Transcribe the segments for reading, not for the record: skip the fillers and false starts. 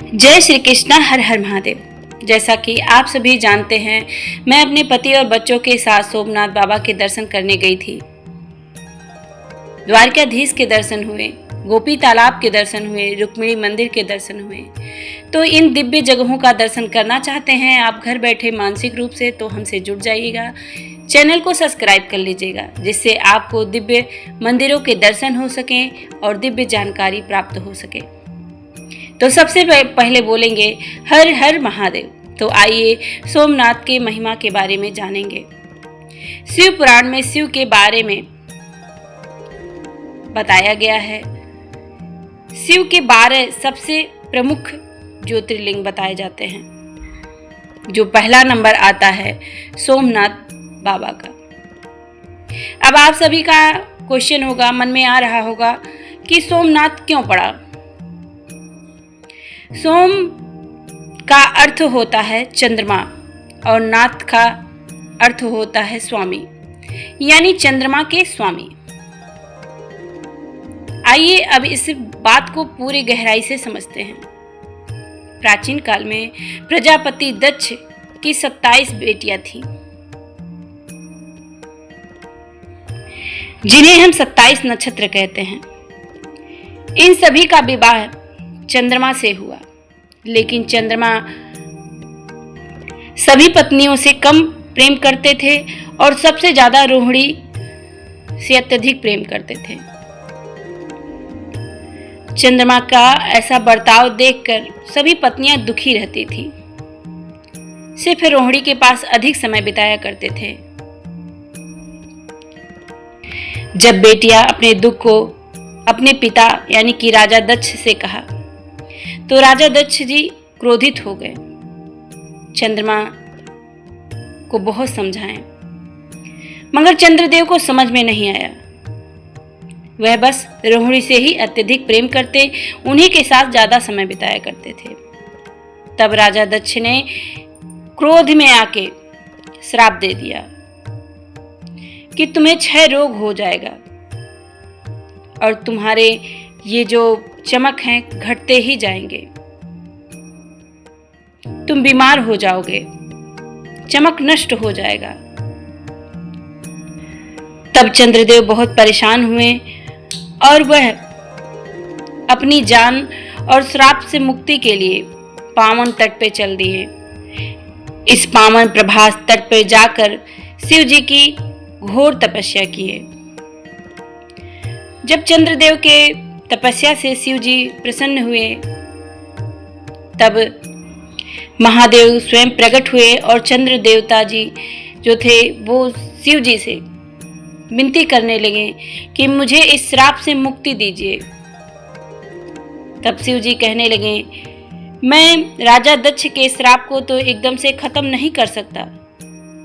जय श्री कृष्णा। हर हर महादेव। जैसा कि आप सभी जानते हैं, मैं अपने पति और बच्चों के साथ सोमनाथ बाबा के दर्शन करने गई थी। द्वारकाधीश के दर्शन हुए, गोपी तालाब के दर्शन हुए, रुक्मिणी मंदिर के दर्शन हुए। तो इन दिव्य जगहों का दर्शन करना चाहते हैं आप घर बैठे मानसिक रूप से, तो हमसे जुड़ जाइएगा। चैनल को सब्सक्राइब कर लीजिएगा, जिससे आपको दिव्य मंदिरों के दर्शन हो सकें और दिव्य जानकारी प्राप्त हो सके। तो सबसे पहले बोलेंगे हर हर महादेव। तो आइए सोमनाथ के महिमा के बारे में जानेंगे। शिव पुराण में शिव के बारे में बताया गया है। शिव के 12 सबसे प्रमुख ज्योतिर्लिंग बताए जाते हैं। जो पहला नंबर आता है सोमनाथ बाबा का। अब आप सभी का क्वेश्चन होगा, मन में आ रहा होगा कि सोमनाथ क्यों पड़ा। सोम का अर्थ होता है चंद्रमा और नाथ का अर्थ होता है स्वामी, यानी चंद्रमा के स्वामी। आइए अब इस बात को पूरी गहराई से समझते हैं। प्राचीन काल में प्रजापति दक्ष की 27 बेटियां थीं, जिन्हें हम 27 नक्षत्र कहते हैं। इन सभी का विवाह चंद्रमा से हुआ, लेकिन चंद्रमा सभी पत्नियों से कम प्रेम करते थे और सबसे ज्यादा रोहिणी से अत्यधिक प्रेम करते थे। चंद्रमा का ऐसा बर्ताव देखकर सभी पत्नियां दुखी रहती थीं। सिर्फ रोहिणी के पास अधिक समय बिताया करते थे। जब बेटियां अपने दुख को अपने पिता यानी कि राजा दक्ष से कहा, तो राजा दक्ष जी क्रोधित हो गए। चंद्रमा को बहुत समझाएं, मगर चंद्रदेव को समझ में नहीं आया। वह बस रोहिणी से ही अत्यधिक प्रेम करते, उन्हीं के साथ ज्यादा समय बिताया करते थे। तब राजा दक्ष ने क्रोध में आके श्राप दे दिया कि तुम्हें 6 रोग हो जाएगा और तुम्हारे ये जो चमक हैं घटते ही जाएंगे। तुम बीमार हो जाओगे, चमक नष्ट हो जाएगा। तब चंद्रदेव बहुत परेशान हुए और वह अपनी जान और श्राप से मुक्ति के लिए पावन तट पे चल दिए। इस पावन प्रभास तट पर जाकर शिव जी की घोर तपस्या किए। जब चंद्रदेव के तपस्या से शिव जी प्रसन्न हुए, तब महादेव स्वयं प्रकट हुए और चंद्र देवता जी जो थे वो शिव जी से विनती करने लगे कि मुझे इस श्राप से मुक्ति दीजिए। तब शिव जी कहने लगे, मैं राजा दक्ष के श्राप को तो एकदम से खत्म नहीं कर सकता,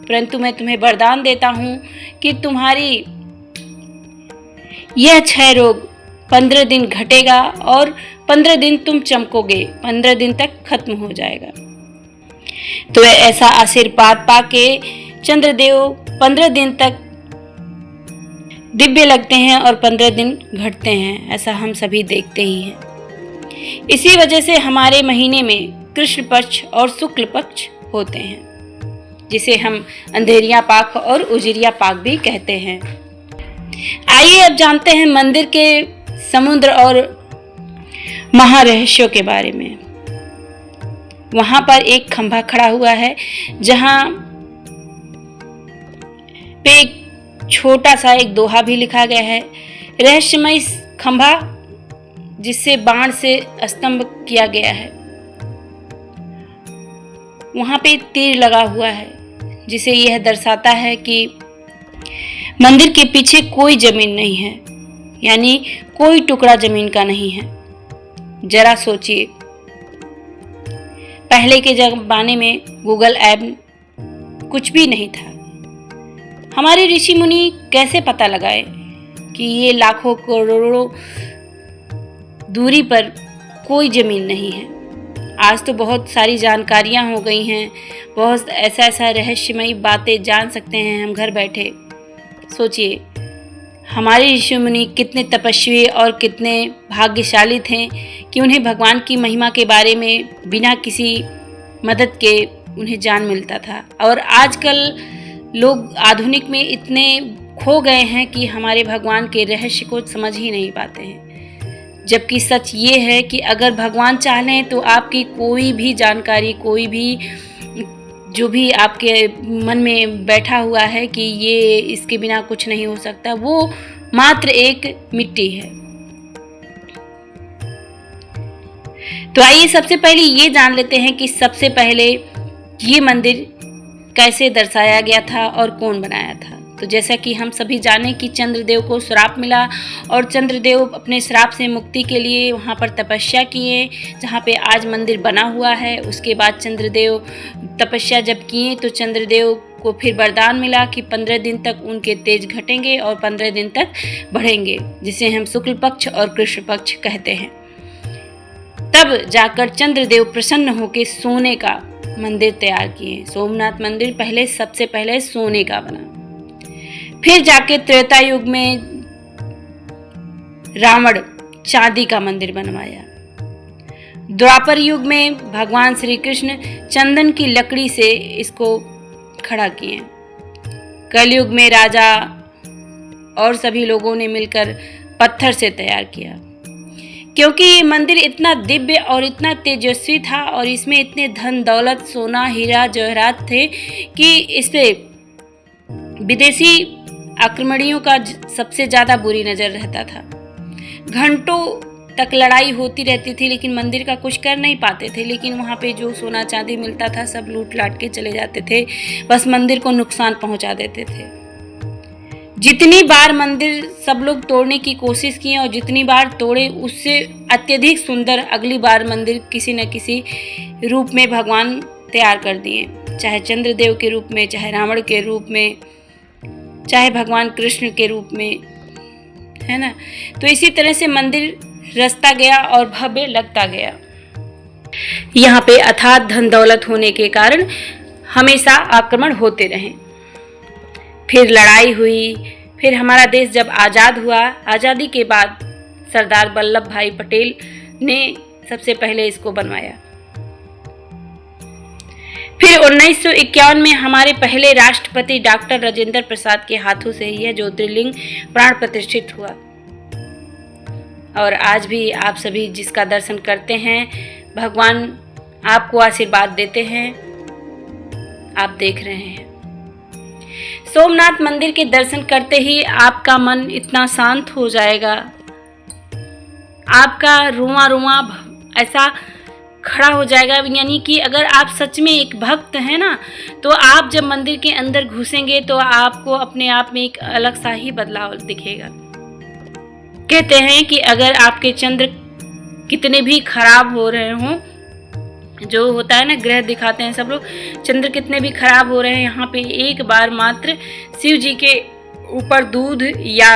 परंतु मैं तुम्हें वरदान देता हूं कि तुम्हारी यह 6 रोग 15 दिन घटेगा और 15 दिन तुम चमकोगे, 15 दिन तक खत्म हो जाएगा। तो ऐसा आशीर्वाद पाके चंद्रदेव 15 दिन तक दिव्य लगते हैं और 15 दिन घटते हैं। ऐसा हम सभी देखते ही हैं। इसी वजह से हमारे महीने में कृष्ण पक्ष और शुक्ल पक्ष होते हैं, जिसे हम अंधेरिया पाक और उजिरिया पाक भी कहते हैं। आइए अब जानते हैं मंदिर के समुद्र और महारहस्यों के बारे में। वहां पर एक खंभा खड़ा हुआ है, जहां पे एक छोटा सा एक दोहा भी लिखा गया है। रहस्यमय खंभा जिससे बाण से स्तंभ किया गया है। वहां पे तीर लगा हुआ है, जिसे यह दर्शाता है कि मंदिर के पीछे कोई जमीन नहीं है, यानी कोई टुकड़ा जमीन का नहीं है। जरा सोचिए, पहले के जमाने में गूगल ऐप कुछ भी नहीं था। हमारे ऋषि मुनि कैसे पता लगाए कि ये लाखों करोड़ों दूरी पर कोई जमीन नहीं है। आज तो बहुत सारी जानकारियां हो गई हैं, बहुत ऐसा रहस्यमयी बातें जान सकते हैं हम घर बैठे। सोचिए, हमारे ऋषि मुनि कितने तपस्वी और कितने भाग्यशाली थे कि उन्हें भगवान की महिमा के बारे में बिना किसी मदद के उन्हें जान मिलता था। और आजकल लोग आधुनिक में इतने खो गए हैं कि हमारे भगवान के रहस्य को समझ ही नहीं पाते हैं। जबकि सच ये है कि अगर भगवान चाहें तो आपकी कोई भी जानकारी, कोई भी जो भी आपके मन में बैठा हुआ है कि ये इसके बिना कुछ नहीं हो सकता, वो मात्र एक मिट्टी है। तो आइए सबसे पहले ये जान लेते हैं कि सबसे पहले ये मंदिर कैसे दर्शाया गया था और कौन बनाया था। तो जैसा कि हम सभी जाने कि चंद्रदेव को श्राप मिला और चंद्रदेव अपने श्राप से मुक्ति के लिए वहाँ पर तपस्या किए, जहाँ पे आज मंदिर बना हुआ है। उसके बाद चंद्रदेव तपस्या जब किए तो चंद्रदेव को फिर वरदान मिला कि 15 दिन तक उनके तेज घटेंगे और 15 दिन तक बढ़ेंगे, जिसे हम शुक्ल पक्ष और कृष्ण पक्ष कहते हैं। तब जाकर चंद्रदेव प्रसन्न होकर सोने का मंदिर तैयार किए। सोमनाथ मंदिर पहले सबसे पहले सोने का बना। फिर जाके त्रेता युग में रावण चांदी का मंदिर बनवाया। द्वापर युग में भगवान श्री कृष्ण चंदन की लकड़ी से इसको खड़ा किए। कलयुग में राजा और सभी लोगों ने मिलकर पत्थर से तैयार किया, क्योंकि ये मंदिर इतना दिव्य और इतना तेजस्वी था और इसमें इतने धन दौलत, सोना, हीरा जवाहरात थे कि इस पे विदेशी आक्रमणियों का सबसे ज़्यादा बुरी नज़र रहता था। घंटों तक लड़ाई होती रहती थी लेकिन मंदिर का कुछ कर नहीं पाते थे। लेकिन वहाँ पे जो सोना चांदी मिलता था सब लूट लाट के चले जाते थे, बस मंदिर को नुकसान पहुँचा देते थे। जितनी बार मंदिर सब लोग तोड़ने की कोशिश किए और जितनी बार तोड़े उससे अत्यधिक सुंदर अगली बार मंदिर किसी न किसी रूप में भगवान तैयार कर दिए, चाहे चंद्रदेव के रूप में, चाहे रावण के रूप में, चाहे भगवान कृष्ण के रूप में, है ना। तो इसी तरह से मंदिर रचता गया और भव्य लगता गया। यहाँ पे अथात धन दौलत होने के कारण हमेशा आक्रमण होते रहे। फिर लड़ाई हुई। फिर हमारा देश जब आज़ाद हुआ, आज़ादी के बाद सरदार वल्लभ भाई पटेल ने सबसे पहले इसको बनवाया। फिर 1951 में हमारे पहले राष्ट्रपति डॉक्टर राजेंद्र प्रसाद के हाथों से यह ज्योतिर्लिंग प्राण प्रतिष्ठित हुआ। और आज भी आप सभी जिसका दर्शन करते हैं, भगवान आपको आशीर्वाद देते हैं, आप देख रहे हैं। सोमनाथ मंदिर के दर्शन करते ही आपका मन इतना शांत हो जाएगा, आपका रुआ रुआ ऐसा खड़ा हो जाएगा। यानी कि अगर आप सच में एक भक्त हैं ना, तो आप जब मंदिर के अंदर घुसेंगे तो आपको अपने आप में एक अलग सा ही बदलाव दिखेगा। कहते हैं कि अगर आपके चंद्र कितने भी खराब हो रहे हों, जो होता है ना ग्रह दिखाते हैं सब लोग, चंद्र कितने भी खराब हो रहे हैं, यहाँ पे एक बार मात्र शिव जी के ऊपर दूध या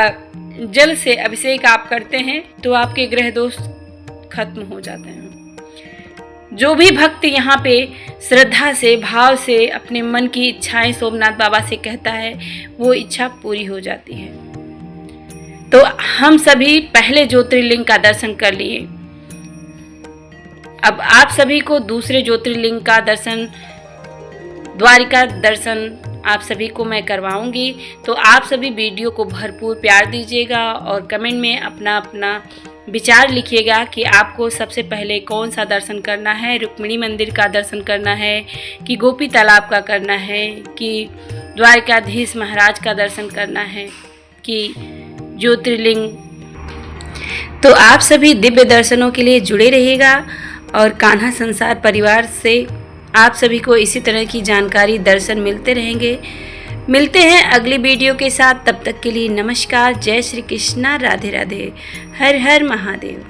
जल से अभिषेक आप करते हैं तो आपके ग्रह दोष खत्म हो जाते हैं। जो भी भक्त यहाँ पे श्रद्धा से, भाव से अपने मन की इच्छाएं सोमनाथ बाबा से कहता है, वो इच्छा पूरी हो जाती है। तो हम सभी पहले ज्योतिर्लिंग का दर्शन कर लिए। अब आप सभी को दूसरे ज्योतिर्लिंग का दर्शन, द्वारिका दर्शन आप सभी को मैं करवाऊंगी। तो आप सभी वीडियो को भरपूर प्यार दीजिएगा और कमेंट में अपना अपना विचार लिखिएगा कि आपको सबसे पहले कौन सा दर्शन करना है, रुक्मिणी मंदिर का दर्शन करना है कि गोपी तालाब का करना है कि द्वारिकाधीश महाराज का दर्शन करना है कि ज्योतिर्लिंग। तो आप सभी दिव्य दर्शनों के लिए जुड़े रहिएगा और कान्हा संसार परिवार से आप सभी को इसी तरह की जानकारी, दर्शन मिलते रहेंगे। मिलते हैं अगली वीडियो के साथ, तब तक के लिए नमस्कार, जय श्री कृष्णा, राधे राधे, हर हर महादेव।